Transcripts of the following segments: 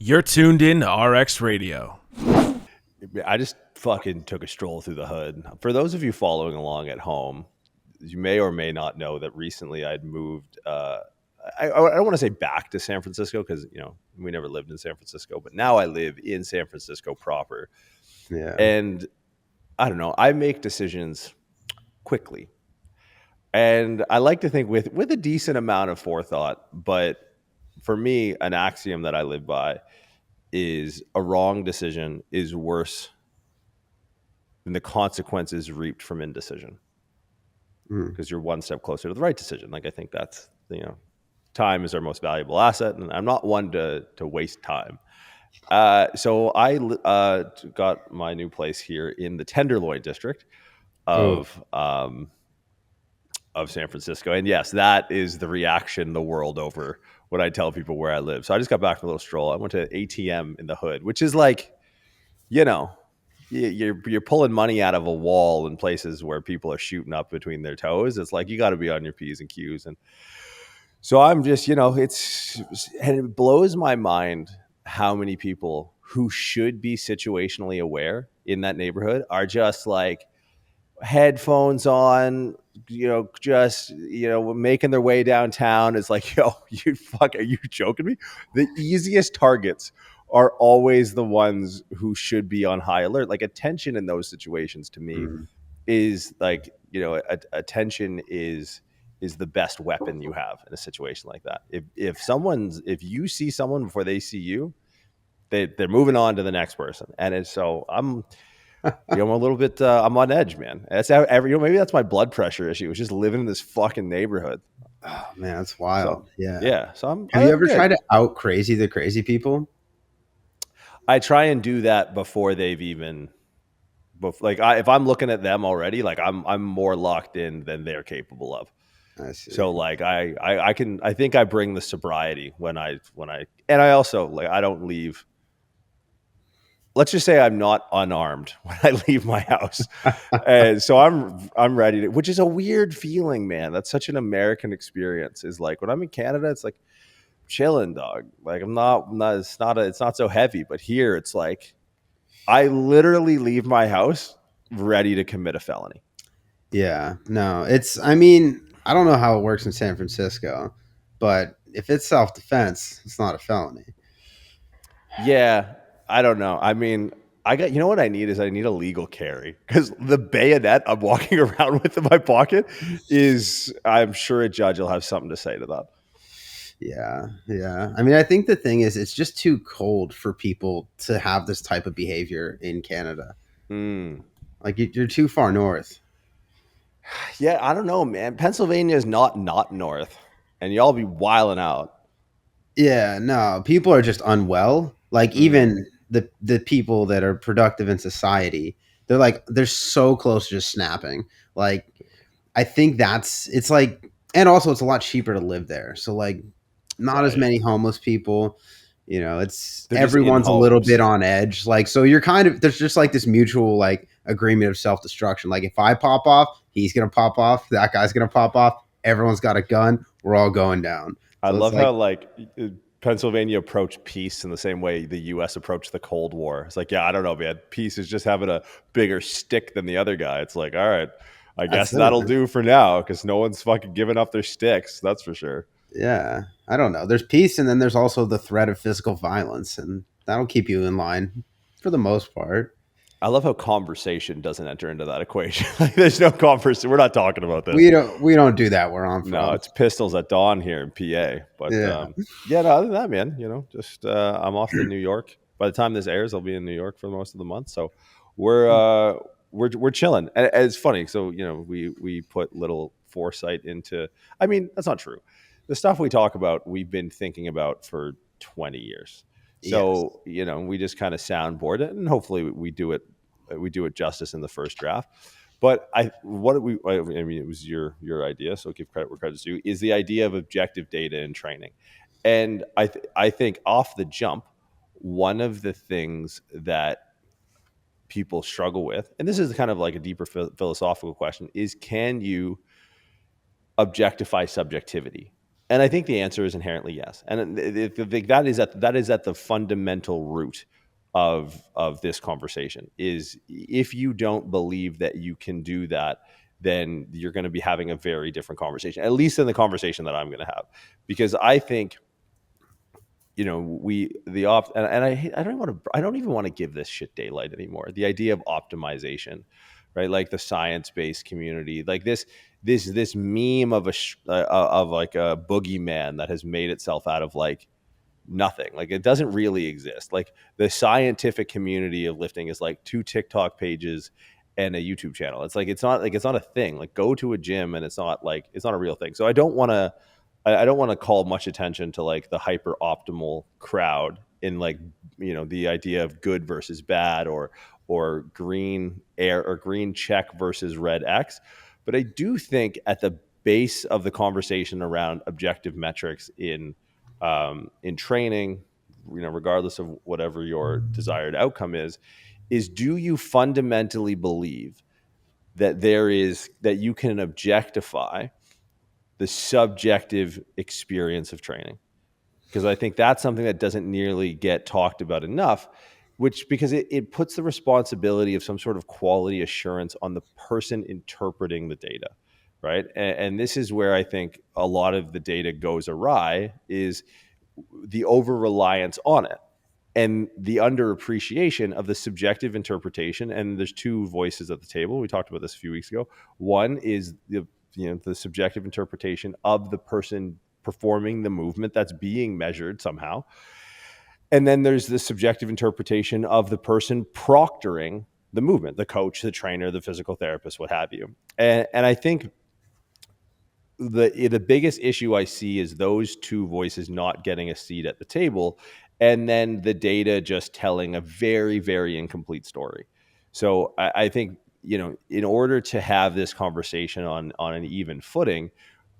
You're tuned in to RX Radio. I just fucking took a stroll through the hood. For those of you following along at home, you may or may not know that recently I'd moved. I don't want to say back to San Francisco because we never lived in San Francisco, but now I live in San Francisco proper. Yeah. And I don't know. I make decisions quickly, and I like to think with a decent amount of forethought. But for me, an axiom that I live by is a wrong decision is worse than the consequences reaped from indecision, because you're one step closer to the right decision. Like, I think that's, time is our most valuable asset, and I'm not one to waste time. So I got my new place here in the Tenderloin district of San Francisco. And yes, that is the reaction the world over when I tell people where I live. So I just got back from a little stroll. I went to ATM in the hood, which is like, you're pulling money out of a wall in places where people are shooting up between their toes. It's like, you got to be on your P's and Q's. And so I'm just, and it blows my mind how many people who should be situationally aware in that neighborhood are just like headphones on, making their way downtown. It's like, yo, are you joking me? The easiest targets are always the ones who should be on high alert. Like, attention in those situations to me is like, attention is the best weapon you have in a situation like that. If you see someone before they see you, they're moving on to the next person. And so I'm a little bit, I'm on edge, man. That's how maybe that's my blood pressure issue. It's just living in this fucking neighborhood. Oh man, that's wild. So, yeah. Yeah. So have you ever tried to out crazy the crazy people? I try and do that before they've even, if I'm looking at them already, like I'm more locked in than they're capable of. I see. So like I think I bring the sobriety when I also, like, I don't leave. Let's just say I'm not unarmed when I leave my house. And so I'm ready to, which is a weird feeling, man. That's such an American experience, is like, when I'm in Canada, it's like chilling, dog. Like, it's not so heavy. But here it's like, I literally leave my house ready to commit a felony. Yeah, no, I mean, I don't know how it works in San Francisco, but if it's self-defense, it's not a felony. Yeah, I don't know. I mean, you know what I need is I need a legal carry, because the bayonet I'm walking around with in my pocket is, I'm sure a judge will have something to say to that. Yeah. I mean, I think the thing is, it's just too cold for people to have this type of behavior in Canada. Like, you're too far north. Yeah, I don't know, man. Pennsylvania is not north, and y'all be wilding out. Yeah, no, people are just unwell. Like, even the people that are productive in society, they're so close to just snapping. Like, I think it's like, and also it's a lot cheaper to live there. So, like, not as many homeless people. Everyone's a little bit on edge. Like, so you're there's just like this mutual, like, agreement of self-destruction. Like, if I pop off, he's going to pop off. That guy's going to pop off. Everyone's got a gun. We're all going down. So I love how, like, Pennsylvania approached peace in the same way the U.S. approached the Cold War. It's like, yeah, I don't know, man. Peace is just having a bigger stick than the other guy. It's like, all right, I guess that'll do for now, because no one's fucking giving up their sticks. That's for sure. Yeah, I don't know. There's peace, and then there's also the threat of physical violence, and that'll keep you in line for the most part. I love how conversation doesn't enter into that equation. Like, there's no conversation. We're not talking about this. We don't do that where I'm from. No, it's pistols at dawn here in PA. But no, other than that, man, just I'm off to New York. By the time this airs, I'll be in New York for most of the month. So we're chilling. And it's funny. So we put little foresight into. I mean, that's not true. The stuff we talk about, we've been thinking about for 20 years. So, we just kind of soundboard it, and hopefully we do it justice in the first draft. But it was your idea, so give credit where credit's due, is the idea of objective data and training. And I think off the jump, one of the things that people struggle with, and this is kind of like a deeper philosophical question, is, can you objectify subjectivity? And I think the answer is inherently yes. And that is at the fundamental root of this conversation. Is if you don't believe that you can do that, then you're going to be having a very different conversation, at least in the conversation that I'm going to have, because I think, you know, and I don't even want to give this shit daylight anymore. The idea of optimization, right? Like the science-based community, like this meme of of like a boogeyman that has made itself out of like nothing. Like it doesn't really exist. Like the scientific community of lifting is like 2 TikTok pages and a YouTube channel. It's not a thing. Like go to a gym and it's not a real thing. So I don't want to call much attention to like the hyper optimal crowd in like, you know, the idea of good versus bad, or green air or green check versus red X. But I do think at the base of the conversation around objective metrics in training, you know, regardless of whatever your desired outcome is do you fundamentally believe that that you can objectify the subjective experience of training? Because I think that's something that doesn't nearly get talked about enough, because it puts the responsibility of some sort of quality assurance on the person interpreting the data, right? And this is where I think a lot of the data goes awry, is the over reliance on it and the underappreciation of the subjective interpretation. And there's 2 voices at the table. We talked about this a few weeks ago. One is the subjective interpretation of the person performing the movement that's being measured somehow. And then there's the subjective interpretation of the person proctoring the movement, the coach, the trainer, the physical therapist, what have you. And I think the biggest issue I see is those 2 voices not getting a seat at the table, and then the data just telling a very, very incomplete story. So I think, you know, in order to have this conversation on an even footing,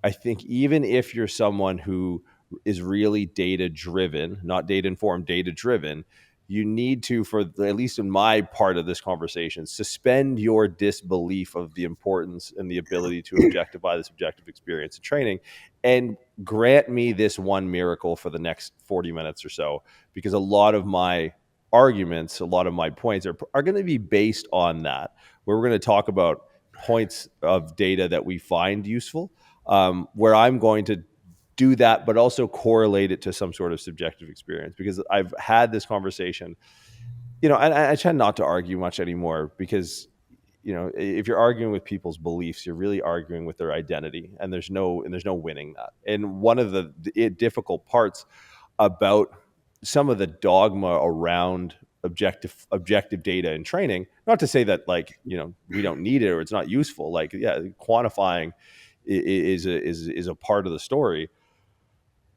I think even if you're someone who is really data driven, not data informed, data driven, you need to, for at least in my part of this conversation, suspend your disbelief of the importance and the ability to objectify the subjective experience of training, and grant me this one miracle for the next 40 minutes or so, because a lot of my arguments, a lot of my points are going to be based on that, where we're going to talk about points of data that we find useful, where I'm going to do that, but also correlate it to some sort of subjective experience, because I've had this conversation, you know, and I tend not to argue much anymore, because, you know, if you're arguing with people's beliefs, you're really arguing with their identity, and there's no winning that. And one of the difficult parts about some of the dogma around objective data in training, not to say that, like, you know, we don't need it or it's not useful. Like, yeah, quantifying is a part of the story.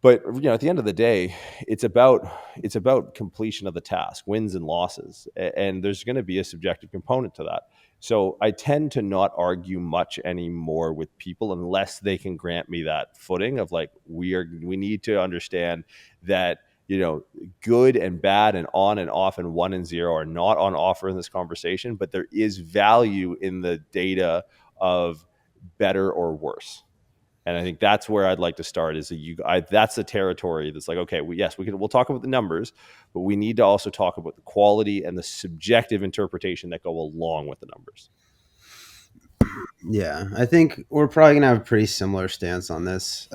But, you know, at the end of the day, it's about completion of the task, wins and losses, and there's going to be a subjective component to that. So I tend to not argue much anymore with people unless they can grant me that footing of like, we need to understand that, you know, good and bad and on and off and 1 and 0 are not on offer in this conversation, but there is value in the data of better or worse. And I think that's where I'd like to start, is that's the territory that's like, okay, we'll talk about the numbers, but we need to also talk about the quality and the subjective interpretation that go along with the numbers. Yeah, I think we're probably going to have a pretty similar stance on this.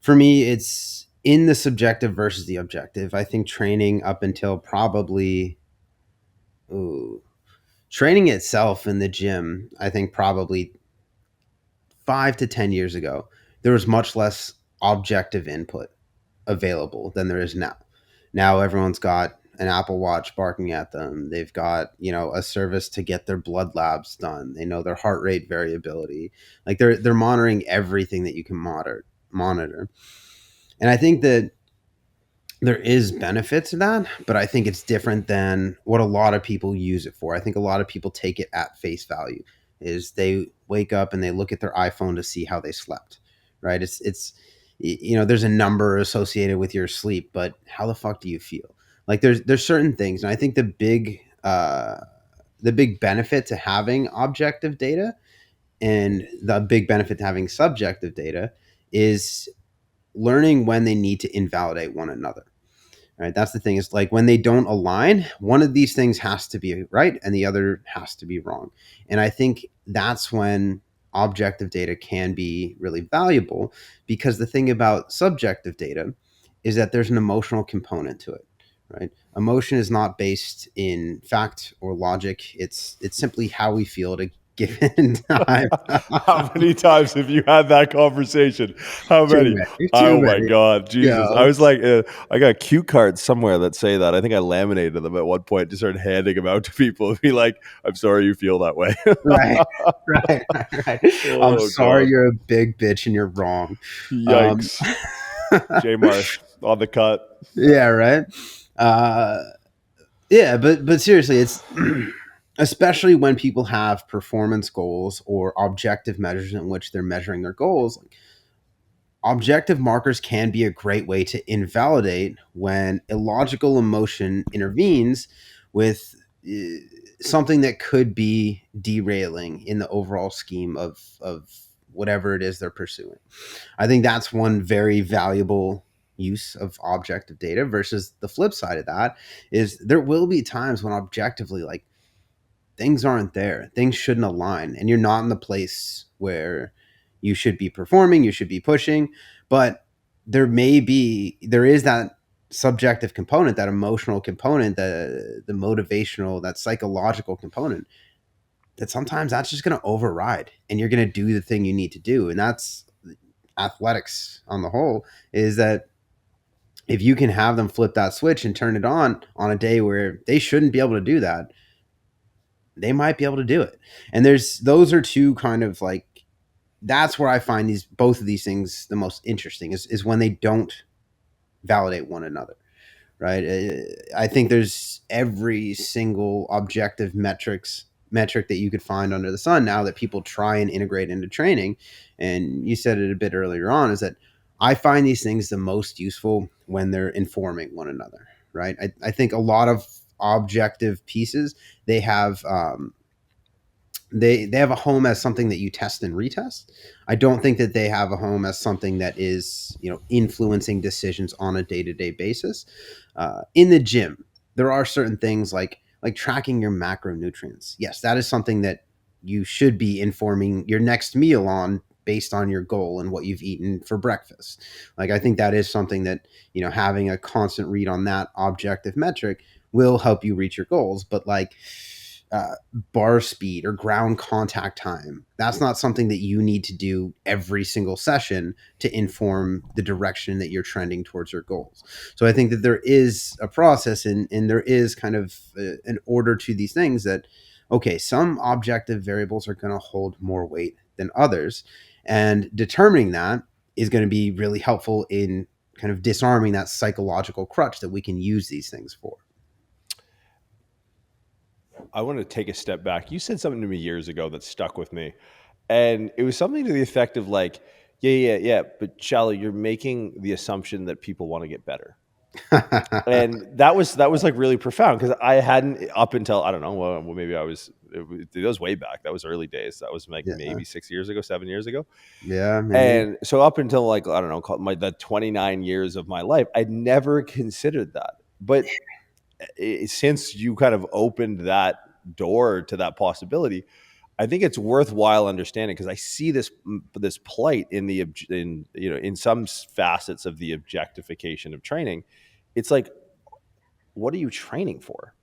For me, it's in the subjective versus the objective. I think training up until probably training itself in the gym, I think probably 5 to 10 years ago, there was much less objective input available than there is now. Now everyone's got an Apple Watch barking at them. They've got, you know, a service to get their blood labs done. They know their heart rate variability. Like they're monitoring everything that you can monitor. And I think that there is benefit to that, but I think it's different than what a lot of people use it for. I think a lot of people take it at face value, is they wake up and they look at their iPhone to see how they slept, right? It's you know, there's a number associated with your sleep, but how the fuck do you feel? Like there's certain things, and I think the big benefit to having objective data and the big benefit to having subjective data is learning when they need to invalidate one another. Right. That's the thing, is like when they don't align, one of these things has to be right and the other has to be wrong. And I think that's when objective data can be really valuable, because the thing about subjective data is that there's an emotional component to it. Right. Emotion is not based in fact or logic. It's simply how we feel at a given time. How many times have you had that conversation? How Too many? many. Too Oh my many. God, Jesus! I Yeah. was like, I got cue cards somewhere that say that. I think I laminated them at one point. Just started handing them out to people and be like, "I'm sorry you feel that way." Right. Right. I'm Oh sorry, God! you're a big bitch and you're wrong. Um, Yikes! J Marsh on the cut. yeah, right. Uh, yeah, but seriously, it's especially when people have performance goals or objective measures in which they're measuring their goals. Like, objective markers can be a great way to invalidate when illogical emotion intervenes with something that could be derailing in the overall scheme of whatever it is they're pursuing. I think that's one very valuable use of objective data, versus the flip side of that is there will be times when objectively, like, things aren't there, things shouldn't align, and you're not in the place where you should be performing, you should be pushing. But there is that subjective component, that emotional component, the motivational, that psychological component, that sometimes that's just going to override and you're going to do the thing you need to do. And that's athletics on the whole, is that if you can have them flip that switch and turn it on a day where they shouldn't be able to do that, they might be able to do it. And those are two kind of like, that's where I find both of these things the most interesting, is when they don't validate one another. Right. I think there's every single objective metric that you could find under the sun now that people try and integrate into training. And you said it a bit earlier on, is that I find these things the most useful when they're informing one another. Right. I think a lot of objective pieces, they have they have a home as something that you test and retest. I don't think that they have a home as something that is, influencing decisions on a day-to-day basis. In the gym, there are certain things like tracking your macronutrients. Yes, that is something that you should be informing your next meal on, based on your goal and what you've eaten for breakfast. Like, I think that is something that, having a constant read on that objective metric will help you reach your goals. But like, bar speed or ground contact time, that's not something that you need to do every single session to inform the direction that you're trending towards your goals. So I think that there is a process, and there is kind of an order to these things, that, okay, some objective variables are going to hold more weight than others. And determining that is going to be really helpful in kind of disarming that psychological crutch that we can use these things for. I want to take a step back. You said something to me years ago that stuck with me. And it was something to the effect of like, yeah, but Shallow, you're making the assumption that people want to get better. And that was like really profound, because I hadn't, up until, I don't know, well, maybe it was way back. That was early days. That was like maybe 6 years ago, 7 years ago. Yeah. Maybe. And so up until like, I don't know, the 29 years of my life, I'd never considered that. But since you kind of opened that door to that possibility, I think it's worthwhile understanding, because I see this plight in some facets of the objectification of training. It's like, what are you training for?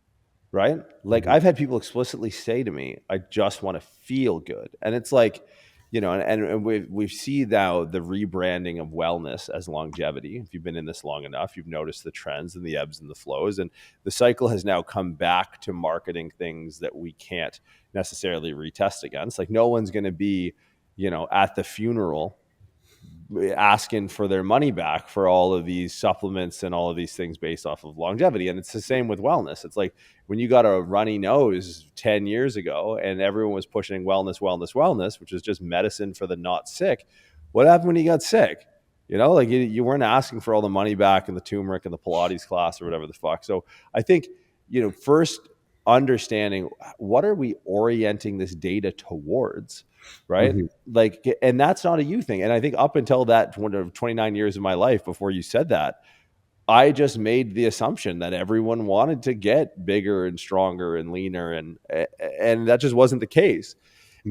Right? Like, Mhm. I've had people explicitly say to me, I just want to feel good. And it's like, and we see now the rebranding of wellness as longevity. If you've been in this long enough, you've noticed the trends and the ebbs and the flows. And the cycle has now come back to marketing things that we can't necessarily retest against. Like, no one's going to be, at the funeral asking for their money back for all of these supplements and all of these things based off of longevity. And it's the same with wellness. It's like when you got a runny nose 10 years ago and everyone was pushing wellness, which is just medicine for the not sick. What happened when you got sick? Like you weren't asking for all the money back and the turmeric and the Pilates class or whatever the fuck. So I think, first understanding, what are we orienting this data towards? right? Like, and that's not a you thing. And I think up until that 29 years of my life before you said that, I just made the assumption that everyone wanted to get bigger and stronger and leaner, and that just wasn't the case.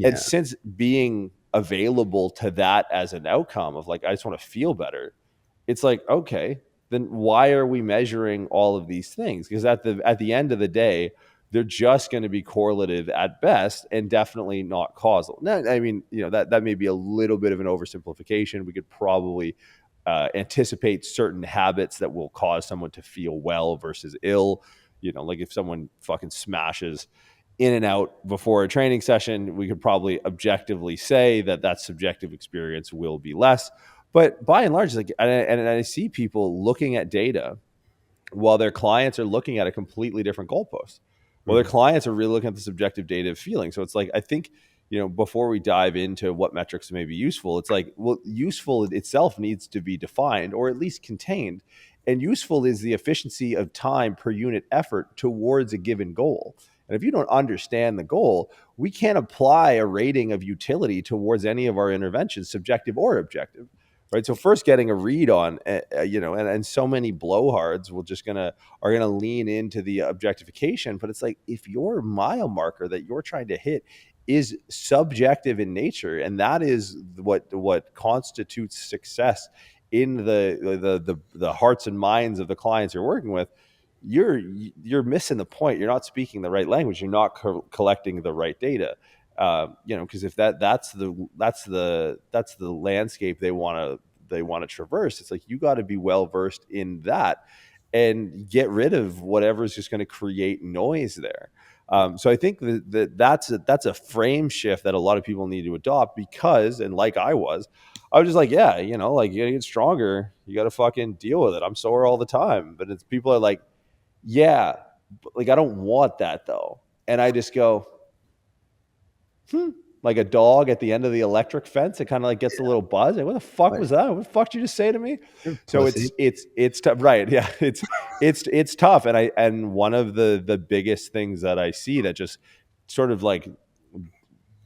And since being available to that as an outcome of like, I just want to feel better, it's like, okay, then why are we measuring all of these things? Because at the end of the day, they're just going to be correlative at best and definitely not causal. Now, I mean, that may be a little bit of an oversimplification. We could probably anticipate certain habits that will cause someone to feel well versus ill. Like if someone fucking smashes in and out before a training session, we could probably objectively say that subjective experience will be less. But by and large, like, and I see people looking at data while their clients are looking at a completely different goalpost. Well, their clients are really looking at the subjective data of feeling. So it's like, I think, before we dive into what metrics may be useful, it's like, well, useful itself needs to be defined or at least contained. And useful is the efficiency of time per unit effort towards a given goal. And if you don't understand the goal, we can't apply a rating of utility towards any of our interventions, subjective or objective. Right. So first getting a read on, and so many blowhards are gonna lean into the objectification. But it's like, if your mile marker that you're trying to hit is subjective in nature, and that is what constitutes success in the hearts and minds of the clients you're working with, you're missing the point. You're not speaking the right language. You're not collecting the right data. Because if that's the landscape they want to traverse, it's like, you got to be well versed in that and get rid of whatever's just going to create noise there. So I think that's a frame shift that a lot of people need to adopt, because, and like I was just like, yeah, like, you gotta get stronger, you gotta fucking deal with it. I'm sore all the time. But it's, people are like, yeah, but like, I don't want that though. And I just go, like a dog at the end of the electric fence. It kind of like gets a little buzz. Like, what the fuck was that? What the fuck did you just say to me? So it's tough, right? Yeah, it's tough. And one of the biggest things that I see that just sort of like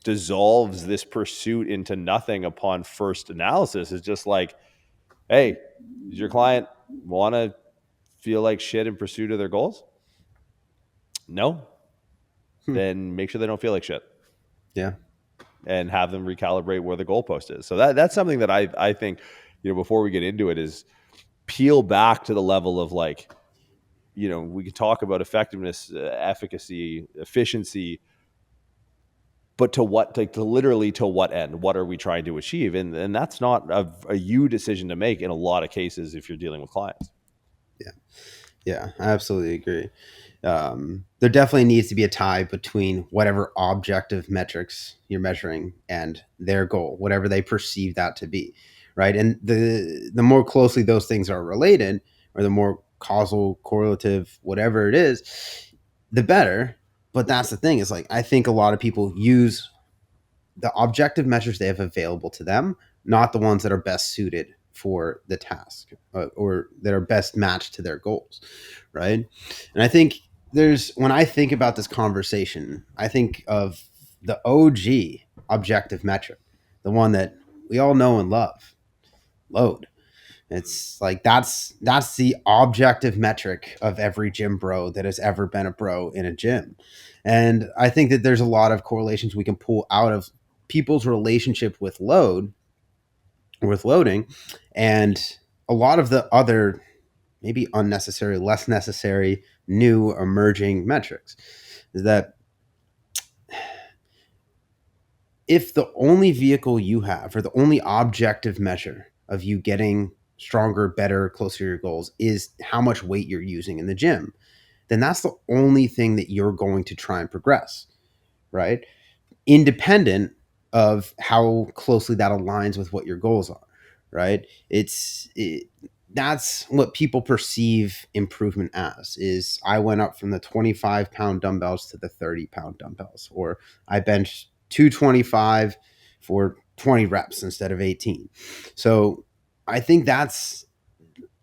dissolves this pursuit into nothing upon first analysis is just like, hey, does your client want to feel like shit in pursuit of their goals? No. Then make sure they don't feel like shit. Yeah. And have them recalibrate where the goalpost is. So that's something that I think, before we get into it, is peel back to the level of like, we can talk about effectiveness, efficacy, efficiency, but to what, like, to literally to what end? What are we trying to achieve? And that's not a you decision to make in a lot of cases if you're dealing with clients. Yeah, I absolutely agree. There definitely needs to be a tie between whatever objective metrics you're measuring and their goal, whatever they perceive that to be, right? And the more closely those things are related, or the more causal, correlative, whatever it is, the better. But that's the thing, is like, I think a lot of people use the objective measures they have available to them, not the ones that are best suited for the task, or that are best matched to their goals, right? And I think when I think about this conversation, I think of the OG objective metric, the one that we all know and love, load. It's like, that's the objective metric of every gym bro that has ever been a bro in a gym. And I think that there's a lot of correlations we can pull out of people's relationship with loading, and a lot of the other maybe unnecessary, less necessary, new emerging metrics, is that if the only vehicle you have, or the only objective measure of you getting stronger, better, closer to your goals, is how much weight you're using in the gym, then that's the only thing that you're going to try and progress, right? Independent of how closely that aligns with what your goals are, right? That's what people perceive improvement as, is I went up from the 25-pound dumbbells to the 30-pound dumbbells, or I benched 225 for 20 reps instead of 18. So I think that's,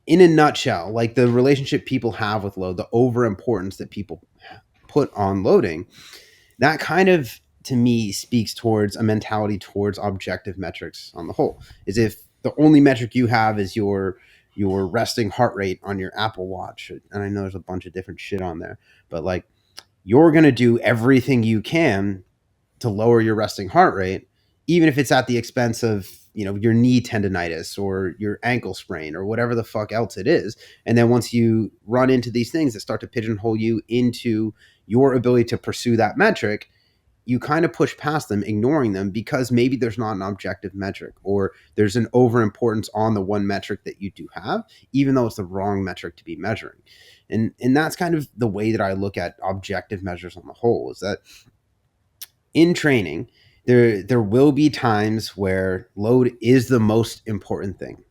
in a nutshell, like the relationship people have with load, the over importance that people put on loading, that kind of to me speaks towards a mentality towards objective metrics on the whole. Is if the only metric you have is your resting heart rate on your Apple Watch, and I know there's a bunch of different shit on there, but like you're going to do everything you can to lower your resting heart rate, even if it's at the expense of, your knee tendonitis or your ankle sprain or whatever the fuck else it is. And then once you run into these things that start to pigeonhole you into your ability to pursue that metric, you kind of push past them, ignoring them because maybe there's not an objective metric, or there's an overimportance on the one metric that you do have, even though it's the wrong metric to be measuring. And that's kind of the way that I look at objective measures on the whole, is that in training, there will be times where load is the most important thing.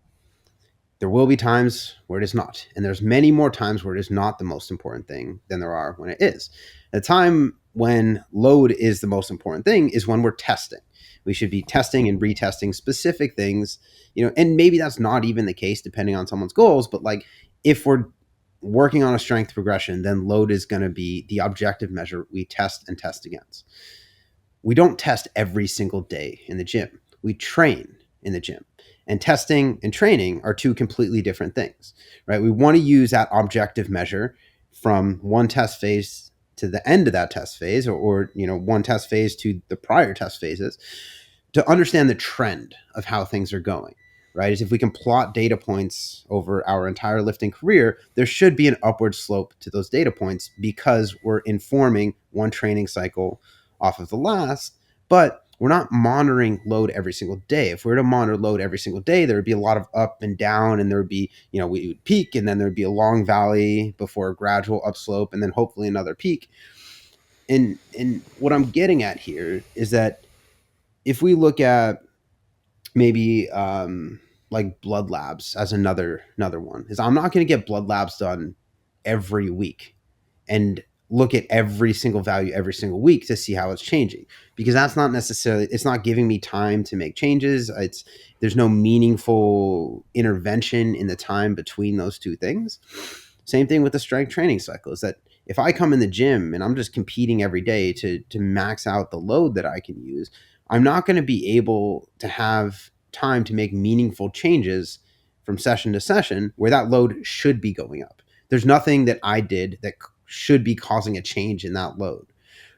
There will be times where it is not. And there's many more times where it is not the most important thing than there are when it is. The time when load is the most important thing is when we're testing. We should be testing and retesting specific things, and maybe that's not even the case depending on someone's goals. But like if we're working on a strength progression, then load is going to be the objective measure we test and test against. We don't test every single day in the gym. We train in the gym. And testing and training are two completely different things, right? We want to use that objective measure from one test phase to the end of that test phase, or one test phase to the prior test phases, to understand the trend of how things are going, right? Is if we can plot data points over our entire lifting career, there should be an upward slope to those data points because we're informing one training cycle off of the last, but we're not monitoring load every single day. If we were to monitor load every single day, there would be a lot of up and down, and there would be, we would peak, and then there'd be a long valley before a gradual upslope, and then hopefully another peak. And what I'm getting at here is that if we look at maybe like blood labs as another one, is I'm not going to get blood labs done every week and look at every single value every single week to see how it's changing, because that's not necessarily, it's not giving me time to make changes. There's no meaningful intervention in the time between those two things. Same thing with the strength training cycle, is that if I come in the gym and I'm just competing every day to max out the load that I can use, I'm not going to be able to have time to make meaningful changes from session to session where that load should be going up. There's nothing that I did that should be causing a change in that load,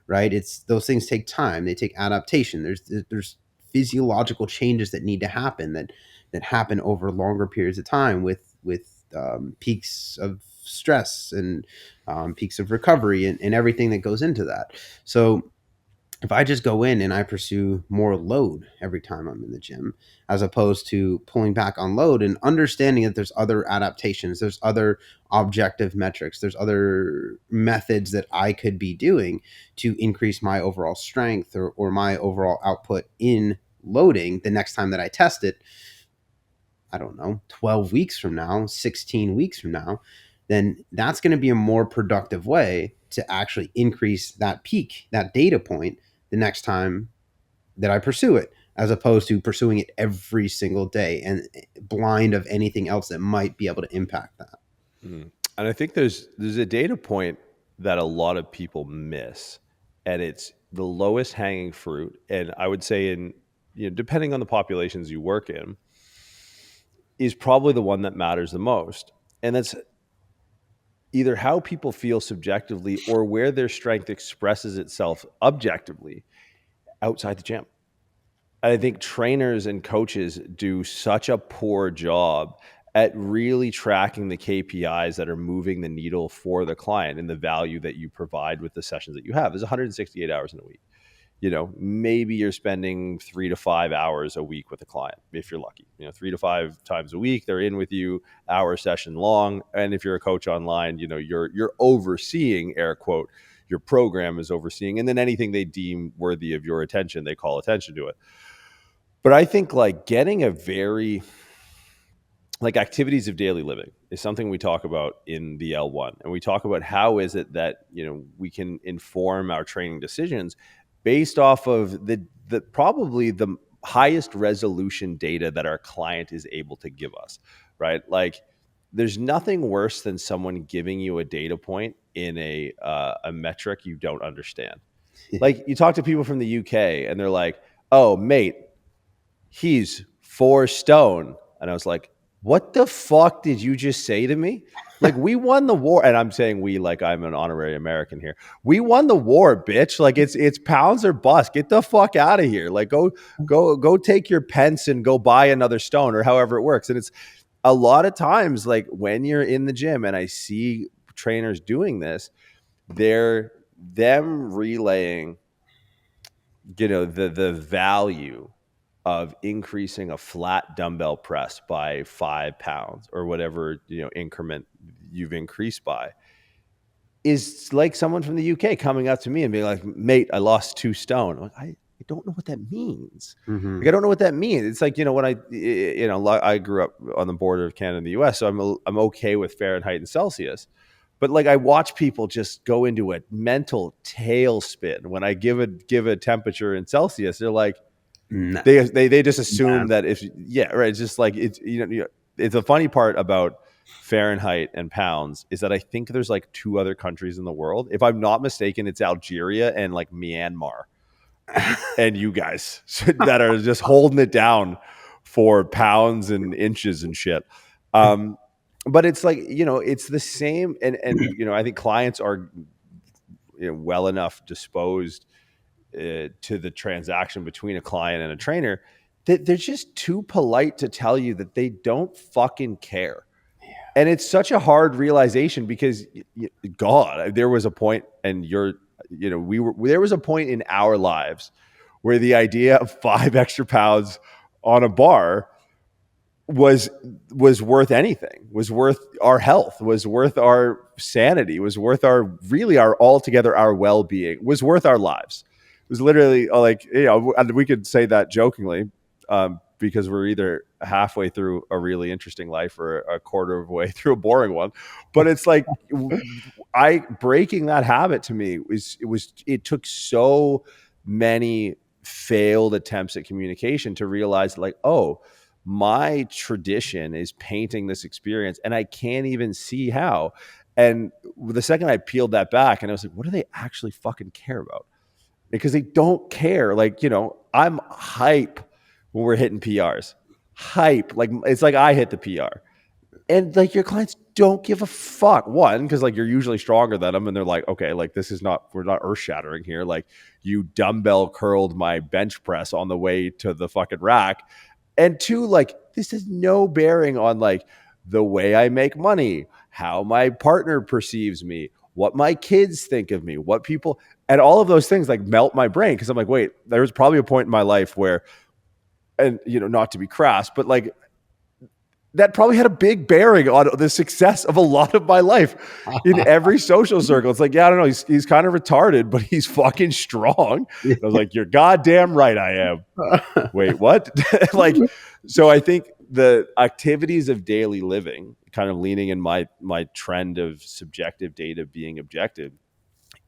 right? It's those things take time. They take adaptation. There's physiological changes that need to happen that happen over longer periods of time with peaks of stress and peaks of recovery and everything that goes into that. So if I just go in and I pursue more load every time I'm in the gym, as opposed to pulling back on load and understanding that there's other adaptations, there's other objective metrics, there's other methods that I could be doing to increase my overall strength or my overall output in loading the next time that I test it, I don't know, 12 weeks from now, 16 weeks from now, then that's going to be a more productive way to actually increase that peak, that data point, the next time that I pursue it, as opposed to pursuing it every single day and blind of anything else that might be able to impact that. And I think there's a data point that a lot of people miss, and it's the lowest hanging fruit. And I would say depending on the populations you work in, is probably the one that matters the most. And that's either how people feel subjectively or where their strength expresses itself objectively outside the gym. I think trainers and coaches do such a poor job at really tracking the KPIs that are moving the needle for the client and the value that you provide with the sessions that you have. There's 168 hours in a week. Maybe you're spending 3 to 5 hours a week with a client if you're lucky. 3 to 5 times a week they're in with you, hour session long. And if you're a coach online, you're overseeing, air quote, your program is overseeing, and then anything they deem worthy of your attention, they call attention to it. But I think getting a very activities of daily living is something we talk about in the L1, and we talk about how is it that we can inform our training decisions based off of the probably the highest resolution data that our client is able to give us, right? There's nothing worse than someone giving you a data point in a metric you don't understand. Like you talk to people from the UK and they're like, oh, mate, he's 4 stone. And I was like, what the fuck did you just say to me? Like, we won the war. And I'm saying we, like I'm an honorary American here. We won the war, bitch. Like it's pounds or bust. Get the fuck out of here. Like go take your pence and go buy another stone or however it works. And it's a lot of times, like when you're in the gym and I see trainers doing this, they're them relaying, the value of increasing a flat dumbbell press by 5 pounds or whatever, increment you've increased by, is like someone from the UK coming up to me and being like, mate, I lost 2 stone. I'm like, I don't know what that means. Mm-hmm. Like, I don't know what that means. It's like, when I grew up on the border of Canada and the US, so I'm okay with Fahrenheit and Celsius. But like I watch people just go into a mental tailspin when I give a temperature in Celsius. They're like, Nah. they just assume that right. It's just like it's it's the funny part about Fahrenheit and pounds is that I think there's like 2 other countries in the world. If I'm not mistaken, it's Algeria and like Myanmar and you guys that are just holding it down for pounds and inches and shit. But it's like, it's the same. And I think clients are well enough disposed to the transaction between a client and a trainer that they're just too polite to tell you that they don't fucking care. Yeah. And it's such a hard realization because God, there was a point there was a point in our lives where the idea of 5 extra pounds on a bar was worth anything, was worth our health, was worth our sanity, was worth our well-being, was worth our lives. It was literally like, and we could say that jokingly because we're either halfway through a really interesting life or a quarter of the way through a boring one. But it's like breaking that habit to me it took so many failed attempts at communication to realize like, oh, my tradition is painting this experience and I can't even see how. And the second I peeled that back and I was like, what do they actually fucking care about? Because they don't care. Like, I'm hype when we're hitting PRs. Hype. Like, it's like I hit the PR. And like your clients don't give a fuck. One, because like you're usually stronger than them and they're like, okay, like we're not earth shattering here. Like you dumbbell curled my bench press on the way to the fucking rack. And 2, like this has no bearing on like the way I make money, how my partner perceives me, what my kids think of me, what people, and all of those things like melt my brain. Because I'm like, wait, there was probably a point in my life where, and not to be crass, but like that probably had a big bearing on the success of a lot of my life in every social circle. It's like, yeah, I don't know. He's kind of retarded, but he's fucking strong. I was like, you're goddamn right I am. Wait, what? Like, so I think the activities of daily living, kind of leaning in my trend of subjective data being objective,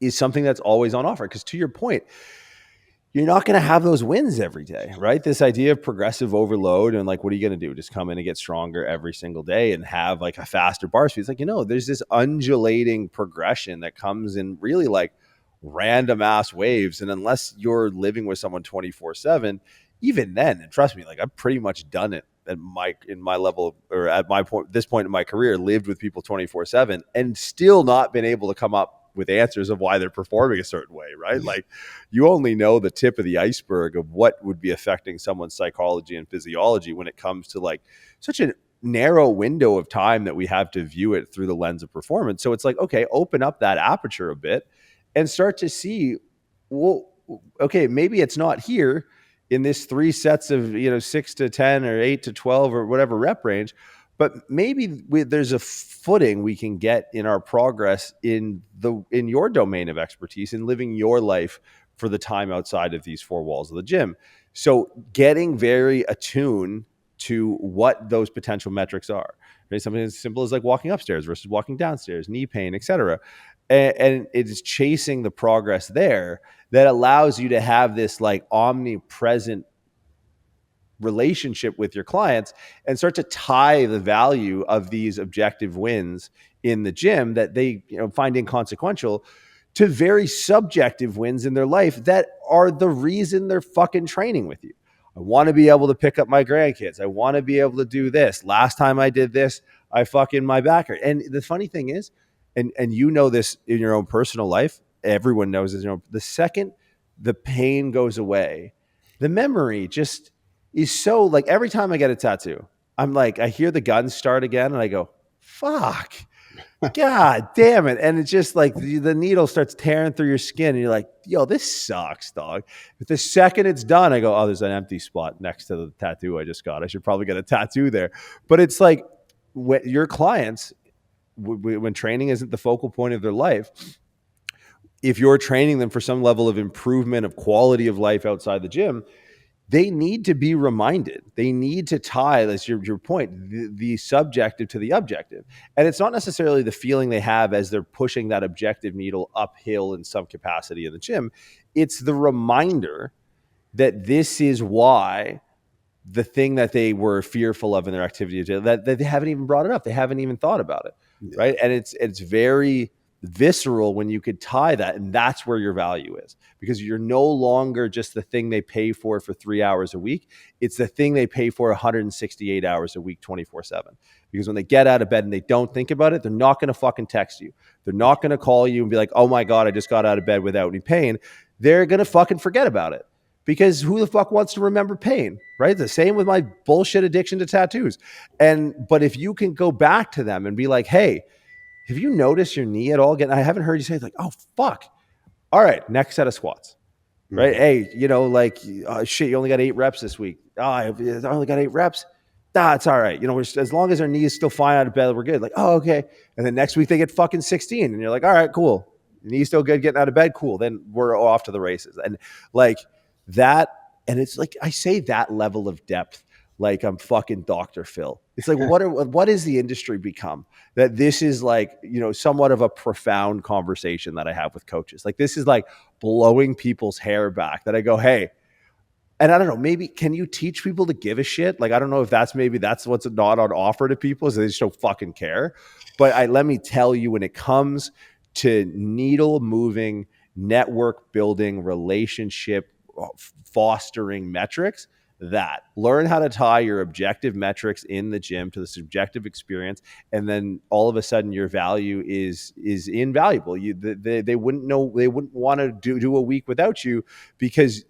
is something that's always on offer. Because to your point, you're not going to have those wins every day, right? This idea of progressive overload and like, what are you going to do? Just come in and get stronger every single day and have like a faster bar speed. It's like, there's this undulating progression that comes in really like random ass waves. And unless you're living with someone 24/7, even then, and trust me, like I've pretty much done it in my level or at this point in my career, lived with people 24/7 and still not been able to come up with answers of why they're performing a certain way, right? Like you only know the tip of the iceberg of what would be affecting someone's psychology and physiology when it comes to like such a narrow window of time that we have to view it through the lens of performance. So it's like, okay, open up that aperture a bit and start to see, well, okay, maybe it's not here in this 3 sets of, 6 to 10 or 8 to 12 or whatever rep range, but maybe there's a footing we can get in our progress in your domain of expertise in living your life for the time outside of these 4 walls of the gym. So getting very attuned to what those potential metrics are. Right? Something as simple as like walking upstairs versus walking downstairs, knee pain, etc. And it is chasing the progress there that allows you to have this like omnipresent relationship with your clients and start to tie the value of these objective wins in the gym that they find inconsequential to very subjective wins in their life that are the reason they're fucking training with you. I want to be able to pick up my grandkids. I want to be able to do this. Last time I did this, I fucking my back hurt. And the funny thing is, and you know this in your own personal life, everyone knows this, the second the pain goes away, the memory just is so, like, every time I get a tattoo, I'm like, I hear the guns start again and I go, fuck. God damn it. And it's just like the needle starts tearing through your skin and you're like, yo, this sucks, dog. But the second it's done, I go, oh, there's an empty spot next to the tattoo I just got. I should probably get a tattoo there. But it's like, when your clients, when training isn't the focal point of their life, if you're training them for some level of improvement of quality of life outside the gym, they need to be reminded. They need to tie, that's your point, the subjective to the objective. And it's not necessarily the feeling they have as they're pushing that objective needle uphill in some capacity in the gym. It's the reminder that this is why the thing that they were fearful of in their activity, that they haven't even brought it up. They haven't even thought about it, right? And it's very visceral when you could tie that, and that's where your value is, because you're no longer just the thing they pay for 3 hours a week. It's the thing they pay for 168 hours a week, 24/7. Because when they get out of bed and they don't think about it, they're not going to fucking text you. They're not going to call you and be like, oh my God, I just got out of bed without any pain. They're going to fucking forget about it. Because who the fuck wants to remember pain, right? The same with my bullshit addiction to tattoos. But if you can go back to them and be like, hey, have you noticed your knee at all? Again, I haven't heard you say, like, oh, fuck. All right, next set of squats, right? Mm-hmm. Hey, shit, you only got 8 reps this week. Oh, I only got 8 reps. It's all right. As long as our knee is still fine out of bed, we're good. Like, oh, okay. And then next week they get fucking 16. And you're like, all right, cool. Knee's still good getting out of bed. Cool. Then we're off to the races. And like that, and it's like, I say that level of depth like I'm fucking Dr. Phil. It's like, what has the industry become? That this is like, somewhat of a profound conversation that I have with coaches. Like, this is like blowing people's hair back, that I go, hey, and I don't know, maybe can you teach people to give a shit? Like, I don't know if that's what's not on offer to people, is they just don't fucking care. But let me tell you, when it comes to needle moving, network building, relationship fostering metrics, that learn how to tie your objective metrics in the gym to the subjective experience, and then all of a sudden your value is invaluable. They wouldn't know, they wouldn't want to do a week without you, because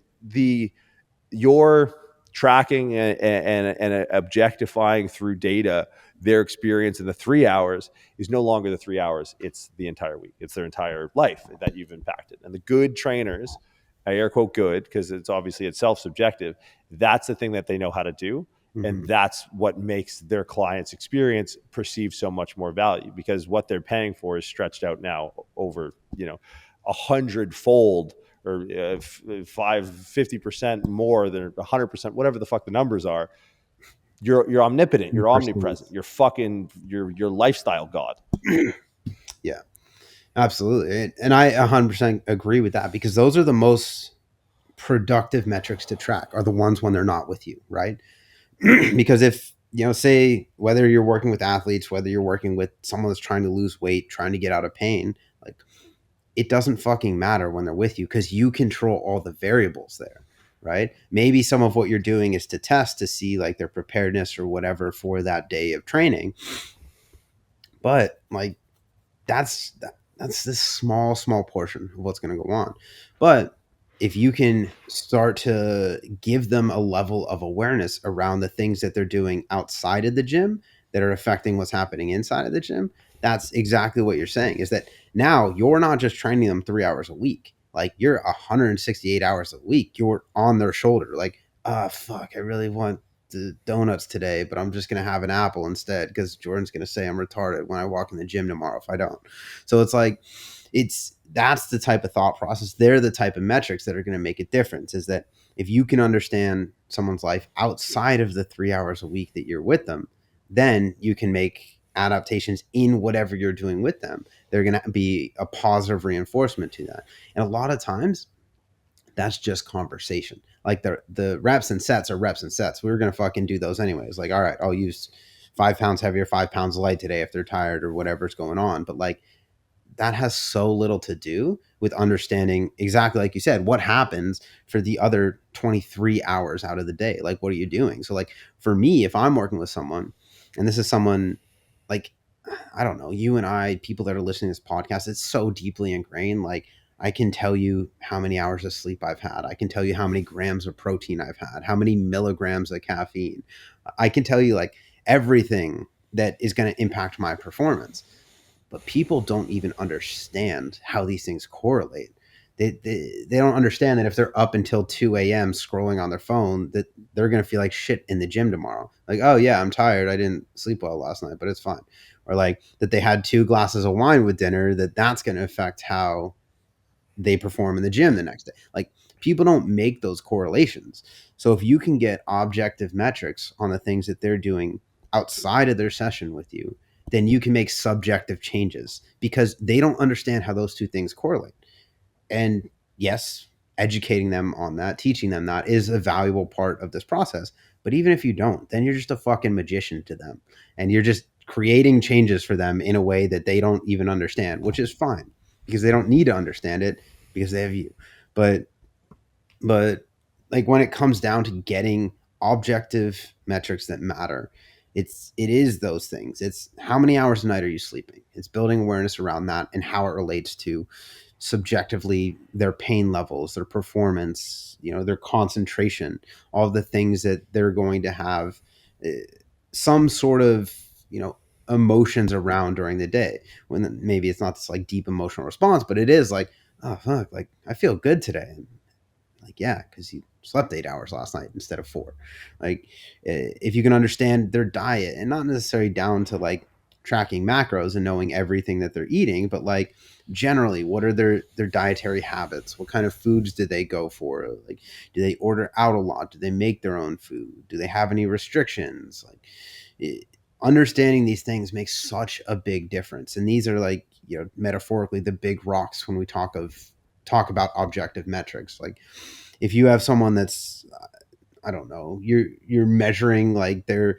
you're tracking and objectifying through data their experience in the 3 hours is no longer the 3 hours, it's the entire week. It's their entire life that you've impacted. And the good trainers, I air quote good, because it's obviously itself subjective, that's the thing that they know how to do. Mm-hmm. And that's what makes their client's experience perceive so much more value, because what they're paying for is stretched out now over, 100-fold or 50% more than 100%, whatever the fuck the numbers are. You're omnipotent, you're omnipresent, you're fucking, your lifestyle god. Yeah, absolutely. And I 100% agree with that, because those are the most productive metrics to track, are the ones when they're not with you, right? Because if, say whether you're working with athletes, whether you're working with someone that's trying to lose weight, trying to get out of pain, like, it doesn't fucking matter when they're with you, because you control all the variables there, right? Maybe some of what you're doing is to test to see like their preparedness or whatever for that day of training. But like, that's this small portion of what's going to go on. But if you can start to give them a level of awareness around the things that they're doing outside of the gym that are affecting what's happening inside of the gym, that's exactly what you're saying, is that now you're not just training them 3 hours a week. Like, you're 168 hours a week. You're on their shoulder. Like, fuck, I really want the donuts today, but I'm just going to have an apple instead, because Jordan's going to say I'm retarded when I walk in the gym tomorrow if I don't. So it's like, that's the type of thought process. They're the type of metrics that are going to make a difference, is that if you can understand someone's life outside of the 3 hours a week that you're with them, then you can make adaptations in whatever you're doing with them. They're going to be a positive reinforcement to that. And a lot of times that's just conversation. Like, the reps and sets are reps and sets. We were going to fucking do those anyways. Like, all right, I'll use 5 pounds heavier, 5 pounds light today if they're tired or whatever's going on. But like, that has so little to do with understanding exactly like you said, what happens for the other 23 hours out of the day. Like, what are you doing? So like for me, if I'm working with someone and this is someone like, I don't know, you and I, people that are listening to this podcast, it's so deeply ingrained. Like I can tell you how many hours of sleep I've had. I can tell you how many grams of protein I've had, how many milligrams of caffeine. I can tell you like everything that is going to impact my performance. But people don't even understand how these things correlate. They don't understand that if they're up until 2 a.m. scrolling on their phone, that they're going to feel like shit in the gym tomorrow. Like, oh yeah, I'm tired. I didn't sleep well last night, but it's fine. Or like that they had 2 glasses of wine with dinner, that's going to affect how they perform in the gym the next day. Like people don't make those correlations. So if you can get objective metrics on the things that they're doing outside of their session with you, then you can make subjective changes because they don't understand how those two things correlate. And yes, educating them on that, teaching them that is a valuable part of this process. But even if you don't, then you're just a fucking magician to them. And you're just creating changes for them in a way that they don't even understand, which is fine because they don't need to understand it because they have you. But like when it comes down to getting objective metrics that matter, it is those things. It's how many hours a night are you sleeping? It's building awareness around that and how it relates to subjectively their pain levels, their performance, their concentration, all the things that they're going to have some sort of, emotions around during the day, when maybe it's not this like deep emotional response, but it is like, oh fuck, like I feel good today. Like, yeah, because you slept 8 hours last night instead of 4. Like, if you can understand their diet and not necessarily down to like tracking macros and knowing everything that they're eating, but like generally, what are their dietary habits? What kind of foods do they go for? Like, do they order out a lot? Do they make their own food? Do they have any restrictions? Like, understanding these things makes such a big difference. And these are like, metaphorically the big rocks when we talk about objective metrics. Like if you have someone that's I don't know, you're measuring like their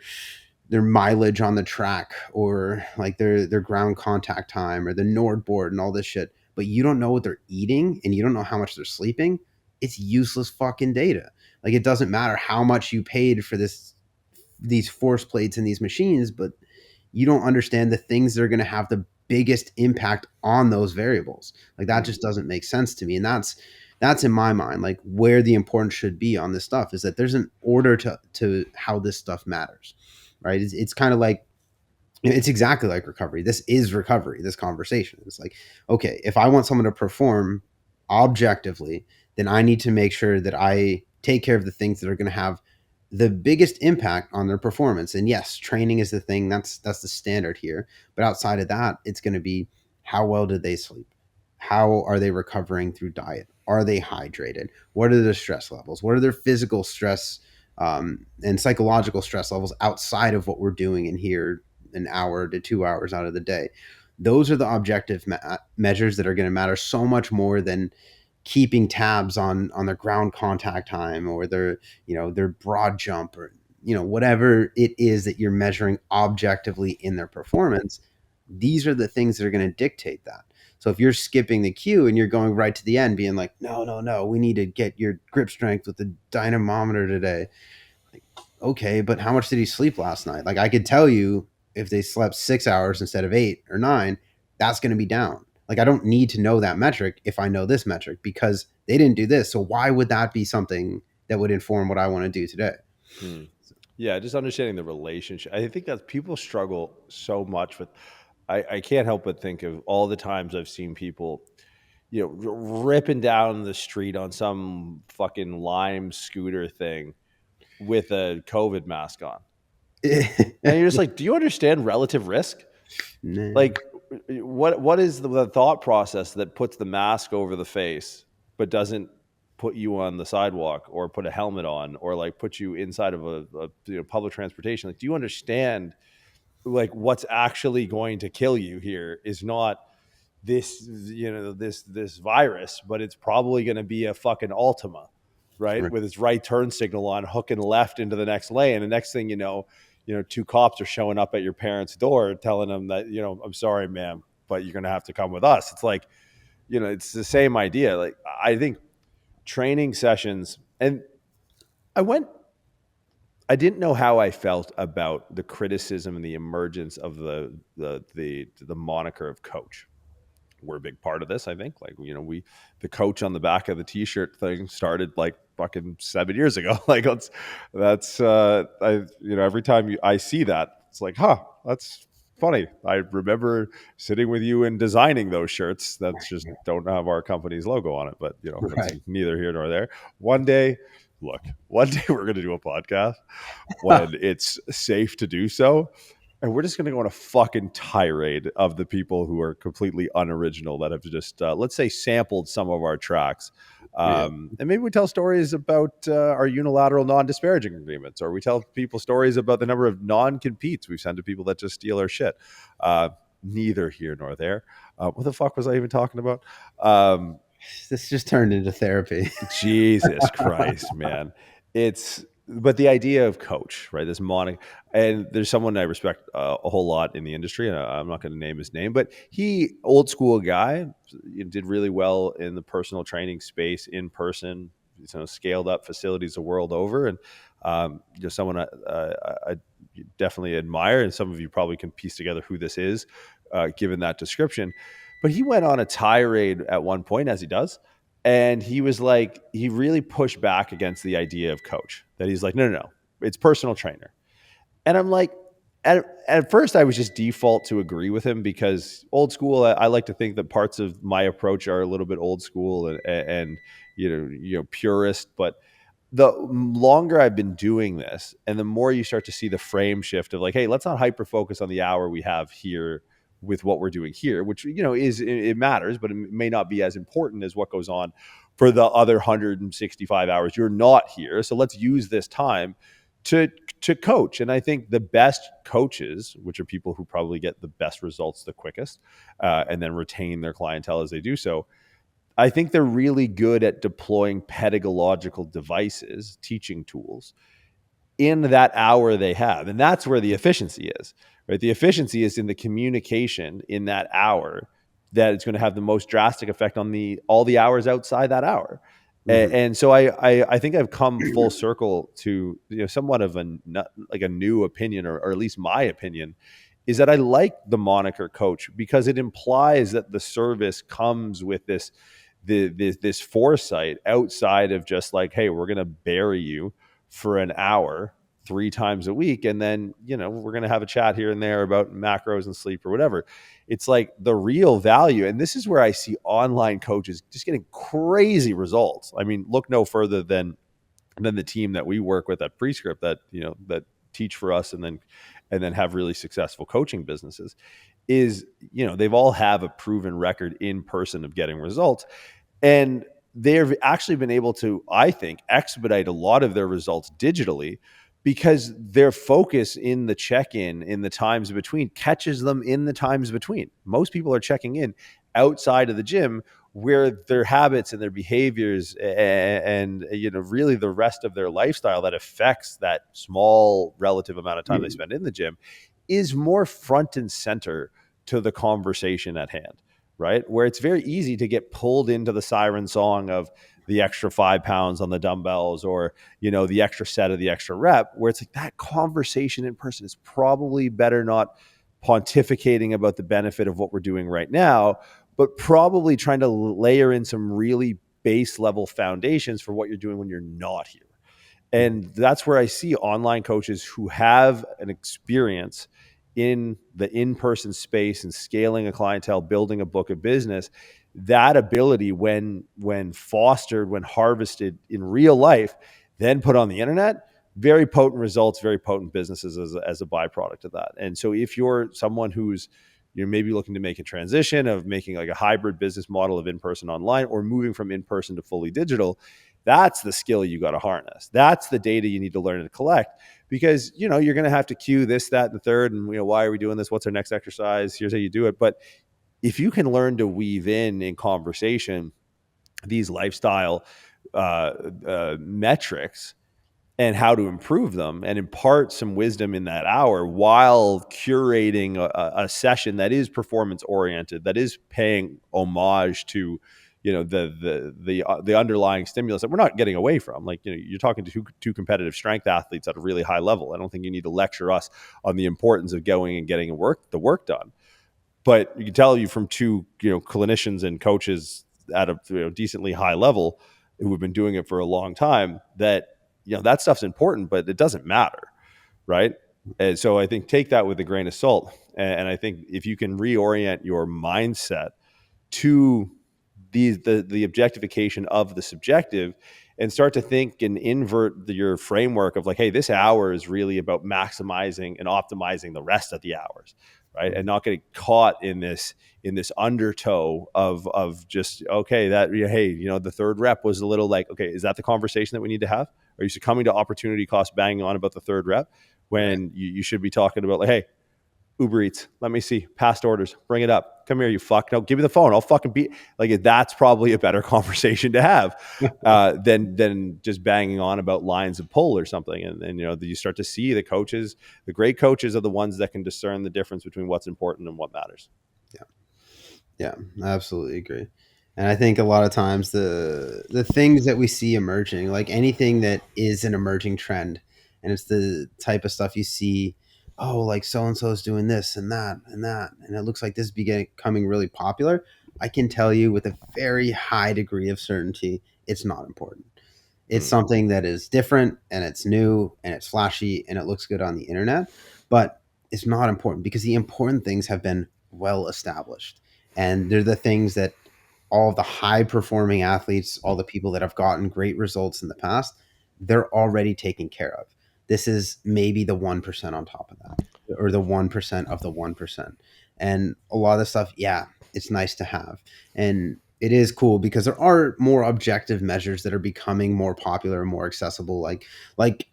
mileage on the track or like their ground contact time or the Nord board and all this shit, but you don't know what they're eating and you don't know how much they're sleeping, it's useless fucking data. Like it doesn't matter how much you paid for these force plates and these machines, but you don't understand the things that are going to have the biggest impact on those variables. Like that just doesn't make sense to me. And that's in my mind, like where the importance should be on this stuff is that there's an order to how this stuff matters, right? It's kind of like, it's exactly like recovery. This is recovery, this conversation. It's like, okay, if I want someone to perform objectively, then I need to make sure that I take care of the things that are going to have the biggest impact on their performance. And yes, training is the thing. That's the standard here. But outside of that, it's going to be how well did they sleep? How are they recovering through diet? Are they hydrated? What are their stress levels? What are their physical stress and psychological stress levels outside of what we're doing in here an hour to 2 hours out of the day? Those are the objective measures that are going to matter so much more than keeping tabs on their ground contact time or their broad jump or whatever it is that you're measuring objectively in their performance. These are the things that are going to dictate that. So if you're skipping the cue and you're going right to the end being like, no, we need to get your grip strength with the dynamometer today. Like, okay, but how much did he sleep last night? Like I could tell you if they slept 6 hours instead of 8 or 9, that's going to be down. Like I don't need to know that metric if I know this metric because they didn't do this. So why would that be something that would inform what I want to do today? Yeah, just understanding the relationship. I think that people struggle so much with. I can't help but think of all the times I've seen people, ripping down the street on some fucking Lime scooter thing with a COVID mask on. And you're just like, do you understand relative risk? Nah. Like, what is the thought process that puts the mask over the face but doesn't put you on the sidewalk or put a helmet on or like put you inside of a public transportation? Like, do you understand like what's actually going to kill you here is not this this virus, but it's probably going to be a fucking Altima, right? With its right turn signal on, hooking left into the next lane, and the next thing you know, 2 cops are showing up at your parents' door telling them that, I'm sorry, ma'am, but you're going to have to come with us. It's like, it's the same idea. Like, I think training sessions, and I didn't know how I felt about the criticism and the emergence of the moniker of coach. We're a big part of this, I think. Like, the coach on the back of the t-shirt thing started like fucking 7 years ago. Like, every time I see that, it's like, that's funny. I remember sitting with you and designing those shirts that just don't have our company's logo on it, but that's neither here nor there. One day we're going to do a podcast when it's safe to do so. And we're just going to go on a fucking tirade of the people who are completely unoriginal that have just, let's say, sampled some of our tracks. And maybe we tell stories about our unilateral non-disparaging agreements, or we tell people stories about the number of non-competes we've sent to people that just steal our shit. Neither here nor there. What the fuck was I even talking about? This just turned into therapy. Jesus Christ, man. But the idea of coach, right? This moniker, and there's someone I respect a whole lot in the industry, and I'm not going to name his name, but he, old school guy, did really well in the personal training space in person, scaled up facilities the world over, and someone I definitely admire, and some of you probably can piece together who this is, given that description. But he went on a tirade at one point, as he does. And he was like, he really pushed back against the idea of coach, that he's like, no, it's personal trainer. And I'm like, at first I was just default to agree with him, because old school, I like to think that parts of my approach are a little bit old school and purist. But the longer I've been doing this, and the more you start to see the frame shift of like, hey, let's not hyper focus on the hour we have here with what we're doing here, which, it matters, but it may not be as important as what goes on for the other 165 hours you're not here. So let's use this time to coach. And I think the best coaches, which are people who probably get the best results the quickest, and then retain their clientele as they do so, I think they're really good at deploying pedagogical devices, teaching tools, in that hour they have. And that's where the efficiency is, right? The efficiency is in the communication in that hour, that it's going to have the most drastic effect on all the hours outside that hour. Mm-hmm. And so I think I've come full circle to, somewhat of a new opinion, or at least my opinion, is that I like the moniker coach, because it implies that the service comes with this foresight outside of just like, hey, we're going to bury you for an hour 3 times a week, and then we're going to have a chat here and there about macros and sleep or whatever. It's like the real value, and this is where I see online coaches just getting crazy results. I mean, look no further than the team that we work with at Prescript, that that teach for us and then have really successful coaching businesses. Is they've all have a proven record in person of getting results, and they've actually been able to, I think, expedite a lot of their results digitally, because their focus in the check-in, in the times between, catches them in the times between. Most people are checking in outside of the gym, where their habits and their behaviors and really the rest of their lifestyle that affects that small relative amount of time they spend in the gym is more front and center to the conversation at hand, right? Where it's very easy to get pulled into the siren song of the extra 5 pounds on the dumbbells, or, the extra set of the extra rep, where it's like that conversation in person is probably better not pontificating about the benefit of what we're doing right now, but probably trying to layer in some really base level foundations for what you're doing when you're not here. And that's where I see online coaches who have an experience in the in-person space and scaling a clientele, building a book of business. That ability, when fostered, when harvested in real life, then put on the internet, very potent results, very potent businesses as a byproduct of that. And so if you're someone who's maybe looking to make a transition of making like a hybrid business model of in-person online, or moving from in-person to fully digital, that's the skill you got to harness. That's the data you need to learn to collect, because you're going to have to cue this, that, and the third, and why are we doing this? What's our next exercise? Here's how you do it. But if you can learn to weave in conversation these lifestyle metrics, and how to improve them and impart some wisdom in that hour while curating a session that is performance oriented, that is paying homage to, the underlying stimulus that we're not getting away from. Like, you're talking to two competitive strength athletes at a really high level. I don't think you need to lecture us on the importance of going and getting the work done. But you can tell you from two, clinicians and coaches at a decently high level who have been doing it for a long time that, that stuff's important, but it doesn't matter. Right. And so I think take that with a grain of salt. And I think if you can reorient your mindset to the objectification of the subjective and start to think and invert your framework of like, hey, this hour is really about maximizing and optimizing the rest of the hours, right? And not getting caught in this undertow of just, okay, that, hey, the third rep was a little like, okay, is that the conversation that we need to have? Are you succumbing to opportunity cost banging on about the third rep when you should be talking about like, hey, Uber Eats, let me see past orders, bring it up, come here, you fuck, no, give me the phone, I'll fucking be like, that's probably a better conversation to have than just banging on about lines of pull or something. And you start to see the coaches, the great coaches are the ones that can discern the difference between what's important and what matters. Yeah, I absolutely agree. And I think a lot of times the things that we see emerging, like anything that is an emerging trend, and it's the type of stuff you see, oh, like so and so is doing this and that and that, and it looks like this is becoming really popular. I can tell you with a very high degree of certainty, it's not important. It's something that is different and it's new and it's flashy and it looks good on the internet, but it's not important because the important things have been well established. And they're the things that all of the high performing athletes, all the people that have gotten great results in the past, they're already taken care of. This is maybe the 1% on top of that, or the 1% of the 1%. And a lot of the stuff, yeah, it's nice to have. And it is cool because there are more objective measures that are becoming more popular and more accessible. Like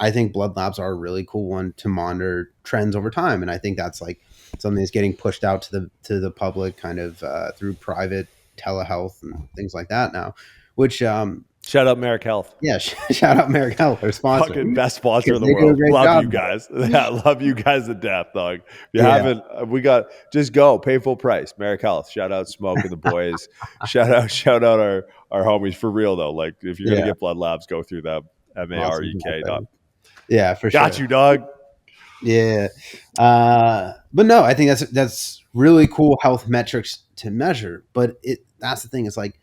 I think blood labs are a really cool one to monitor trends over time. And I think that's like something that's getting pushed out to the public kind of through private telehealth and things like that now, which shout out Marek Health. Yeah, shout out Marek Health, our sponsor. Fucking best sponsor in the world. Love job, you guys. Yeah, love you guys to death, dog. If you haven't, just go pay full price. Marek Health. Shout out Smoke and the boys. shout out our homies for real though. Like if you're gonna get blood labs, go through them. MAREK. Yeah, for sure. Got you, dog. Yeah, but no, I think that's really cool health metrics to measure. But that's the thing. It's like,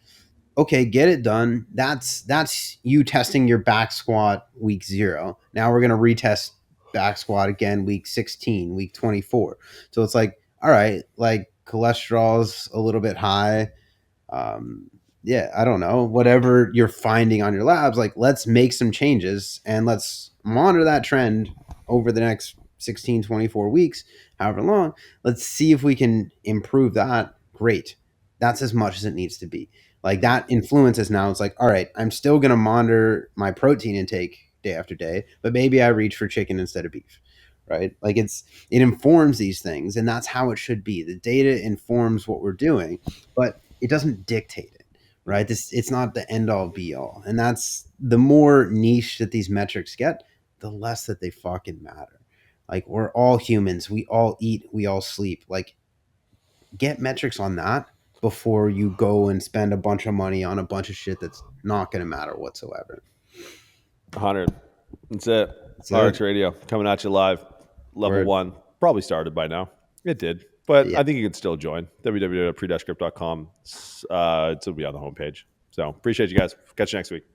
okay, get it done. That's you testing your back squat week 0. Now we're gonna retest back squat again week 16, week 24. So it's like, all right, like cholesterol's a little bit high. Yeah, I don't know, whatever you're finding on your labs, like let's make some changes and let's monitor that trend over the next 16, 24 weeks, however long. Let's see if we can improve that. Great. That's as much as it needs to be. Like that influences now. It's like, all right, I'm still going to monitor my protein intake day after day, but maybe I reach for chicken instead of beef, right? Like it informs these things, and that's how it should be. The data informs what we're doing, but it doesn't dictate it. Right. It's not the end all be all. And that's the more niche that these metrics get, the less that they fucking matter. Like we're all humans. We all eat, we all sleep. Like get metrics on that before you go and spend a bunch of money on a bunch of shit that's not going to matter whatsoever. 100. That's it. RX Radio coming at you live. Level 1. Probably started by now. It did. But I think you can still join. www.pre-script.com. It'll be on the homepage. So appreciate you guys. Catch you next week.